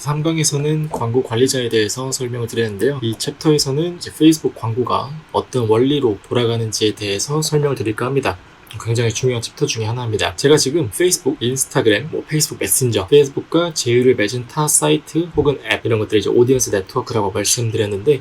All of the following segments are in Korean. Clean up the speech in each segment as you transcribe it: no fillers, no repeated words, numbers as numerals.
3강에서는 광고 관리자에 대해서 설명을 드렸는데요. 이 챕터에서는 이제 페이스북 광고가 어떤 원리로 돌아가는지에 대해서 설명을 드릴까 합니다. 굉장히 중요한 챕터 중에 하나입니다. 제가 지금 페이스북, 인스타그램, 페이스북 메신저, 페이스북과 제휴를 맺은 타 사이트 혹은 앱 이런 것들이 이제 오디언스 네트워크라고 말씀드렸는데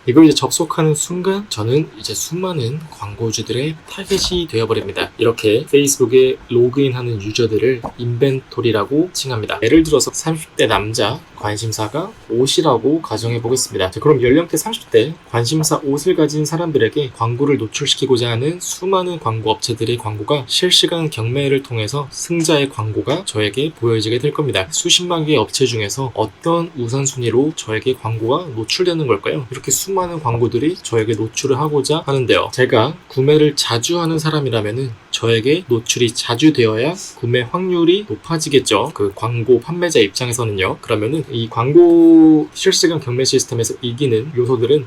이걸 이제 접속하는 순간 저는 이제 수많은 광고주들의 타겟이 되어버립니다. 이렇게 페이스북에 로그인하는 유저들을 인벤토리라고 칭합니다. 예를 들어서 30대 남자 관심사가 옷이라고 가정해 보겠습니다. 그럼 연령대 30대 관심사 옷을 가진 사람들에게 광고를 노출시키고자 하는 수많은 광고 업체들의 광고가 실시간 경매를 통해서 승자의 광고가 저에게 보여지게 될 겁니다. 수십만 개의 업체 중에서 어떤 우선순위로 저에게 광고가 노출되는 걸까요? 이렇게 수많은 광고들이 저에게 노출을 하고자 하는데요. 제가 구매를 자주 하는 사람이라면은 저에게 노출이 자주 되어야 구매 확률이 높아지겠죠. 그 광고 판매자 입장에서는요. 그러면은 이 광고 실시간 경매 시스템에서 이기는 요소들은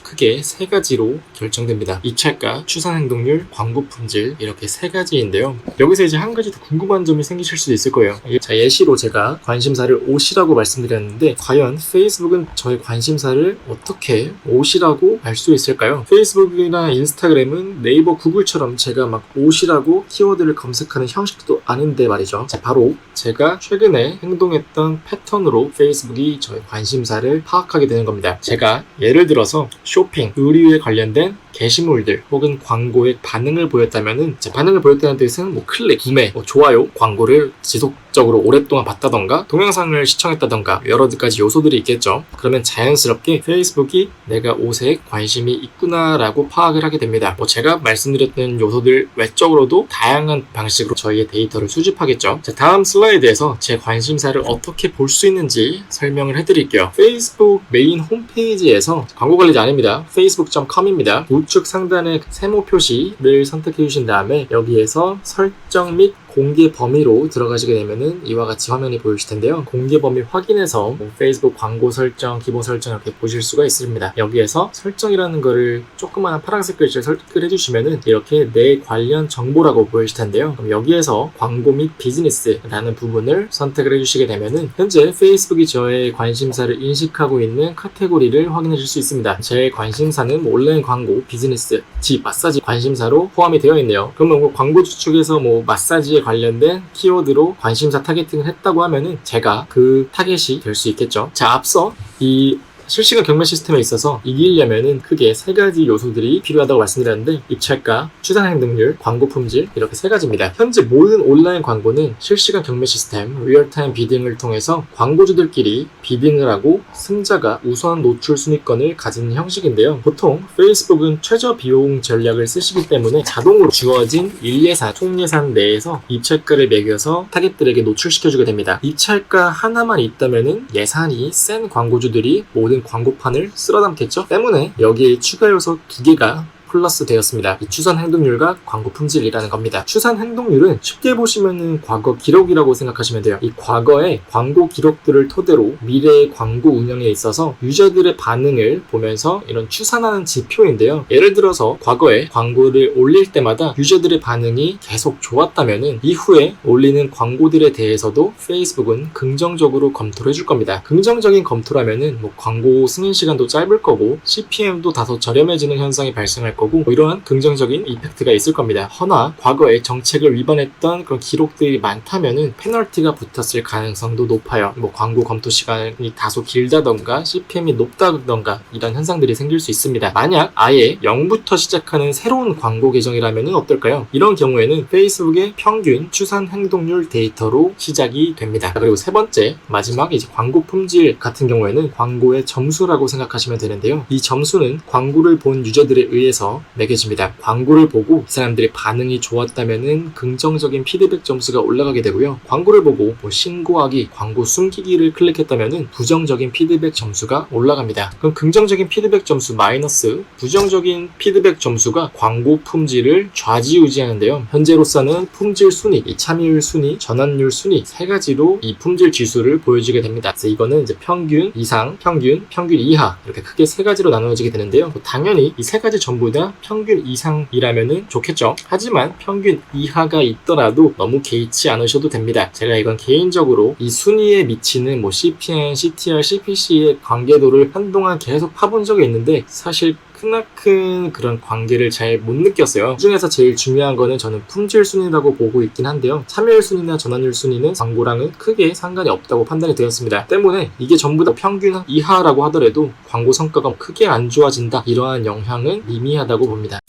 크게 세 가지로 결정됩니다. 입찰가, 추산 행동률, 광고 품질 이렇게 세 가지인데요. 여기서 이제 한 가지 더 궁금한 점이 생기실 수도 있을 거예요. 자, 예시로 제가 관심사를 옷이라고 말씀드렸는데 과연 페이스북은 저의 관심사를 어떻게 옷이라고 알 수 있을까요? 페이스북이나 인스타그램은 네이버, 구글처럼 제가 막 옷이라고 키워드를 검색하는 형식도 아닌데 말이죠. 자, 바로 제가 최근에 행동했던 패턴으로 페이스북이 저의 관심사를 파악하게 되는 겁니다. 제가 예를 들어서 쇼핑, 의류에 관련된 게시물들 혹은 광고에 반응을 보였다면은 반응을 보였다는 뜻은 클릭, 구매, 좋아요, 광고를 지속적으로 오랫동안 봤다던가 동영상을 시청했다던가 여러 가지 요소들이 있겠죠. 그러면 자연스럽게 페이스북이 내가 옷에 관심이 있구나라고 파악을 하게 됩니다. 제가 말씀드렸던 요소들 외적으로도 다양한 방식으로 저희의 데이터를 수집하겠죠. 자, 다음 슬라이드에서 제 관심사를 어떻게 볼 수 있는지 설명을 해드릴게요. 페이스북 메인 홈페이지에서 광고 관리자 아닙니다. facebook.com입니다. 우측 상단의 세모 표시를 선택해 주신 다음에 여기에서 설정 및 공개 범위로 들어가시게 되면은 이와 같이 화면이 보이실 텐데요. 공개 범위 확인해서 페이스북 광고 설정, 기본 설정 이렇게 보실 수가 있습니다. 여기에서 설정이라는 거를 조그마한 파란색 글씨를 설득을 해주시면은 이렇게 내 관련 정보라고 보이실 텐데요. 그럼 여기에서 광고 및 비즈니스라는 부분을 선택을 해주시게 되면은 현재 페이스북이 저의 관심사를 인식하고 있는 카테고리를 확인해 줄 수 있습니다. 제 관심사는 온라인 광고, 비즈니스, 집, 마사지 관심사로 포함이 되어 있네요. 그러면 광고주 측에서 마사지에 관련된 키워드로 관심사 타겟팅을 했다고 하면은 제가 그 타겟이 될 수 있겠죠. 자, 앞서 이 실시간 경매 시스템에 있어서 이기려면은 크게 세 가지 요소들이 필요하다고 말씀드렸는데 입찰가, 추산 행동률, 광고 품질 이렇게 세 가지입니다. 현재 모든 온라인 광고는 실시간 경매 시스템, 리얼타임 비딩을 통해서 광고주들끼리 비딩을 하고 승자가 우선 노출 순위권을 가지는 형식인데요. 보통 페이스북은 최저 비용 전략을 쓰시기 때문에 자동으로 주어진 일예산, 총예산 내에서 입찰가를 매겨서 타겟들에게 노출시켜주게 됩니다. 입찰가 하나만 있다면은 예산이 센 광고주들이 모든 광고판을 쓸어 담겠죠. 때문에 여기에 추가 요소 2개가 플러스 되었습니다. 이 추산 행동률과 광고 품질이라는 겁니다. 추산 행동률은 쉽게 보시면은 과거 기록이라고 생각하시면 돼요. 이 과거의 광고 기록들을 토대로 미래의 광고 운영에 있어서 유저들의 반응을 보면서 이런 추산하는 지표인데요. 예를 들어서 과거에 광고를 올릴 때마다 유저들의 반응이 계속 좋았다면은 이후에 올리는 광고들에 대해서도 페이스북은 긍정적으로 검토를 해줄 겁니다. 긍정적인 검토라면은 광고 승인 시간도 짧을 거고 CPM도 다소 저렴해지는 현상이 발생할 거고 이러한 긍정적인 이펙트가 있을 겁니다. 허나 과거에 정책을 위반했던 그런 기록들이 많다면은 페널티가 붙었을 가능성도 높아요. 광고 검토 시간이 다소 길다던가 CPM이 높다던가 이런 현상들이 생길 수 있습니다. 만약 아예 0부터 시작하는 새로운 광고 계정이라면 어떨까요? 이런 경우에는 페이스북의 평균 추산 행동률 데이터로 시작이 됩니다. 그리고 세 번째, 마지막 이제 광고 품질 같은 경우에는 광고의 점수라고 생각하시면 되는데요. 이 점수는 광고를 본 유저들에 의해서 매겨집니다. 광고를 보고 이 사람들의 반응이 좋았다면은 긍정적인 피드백 점수가 올라가게 되고요. 광고를 보고 신고하기, 광고 숨기기를 클릭했다면은 부정적인 피드백 점수가 올라갑니다. 그럼 긍정적인 피드백 점수 마이너스, 부정적인 피드백 점수가 광고 품질을 좌지우지하는데요. 현재로서는 품질 순위, 이 참여율 순위, 전환율 순위 세 가지로 이 품질 지수를 보여주게 됩니다. 그래서 이거는 이제 평균 이상, 평균 이하 이렇게 크게 세 가지로 나누어지게 되는데요. 당연히 이 세 가지 전부 전부 다 평균 이상이라면은 좋겠죠. 하지만 평균 이하가 있더라도 너무 개의치 않으셔도 됩니다. 제가 이건 개인적으로 이 순위에 미치는 CPN, CTR, CPC의 관계도를 한동안 계속 파본 적이 있는데 사실 크나큰 그런 관계를 잘 못 느꼈어요. 그 중에서 제일 중요한 거는 저는 품질 순위라고 보고 있긴 한데요. 참여율 순위나 전환율 순위는 광고랑은 크게 상관이 없다고 판단이 되었습니다. 때문에 이게 전부 다 평균 이하라고 하더라도 광고 성과가 크게 안 좋아진다, 이러한 영향은 미미하다고 봅니다.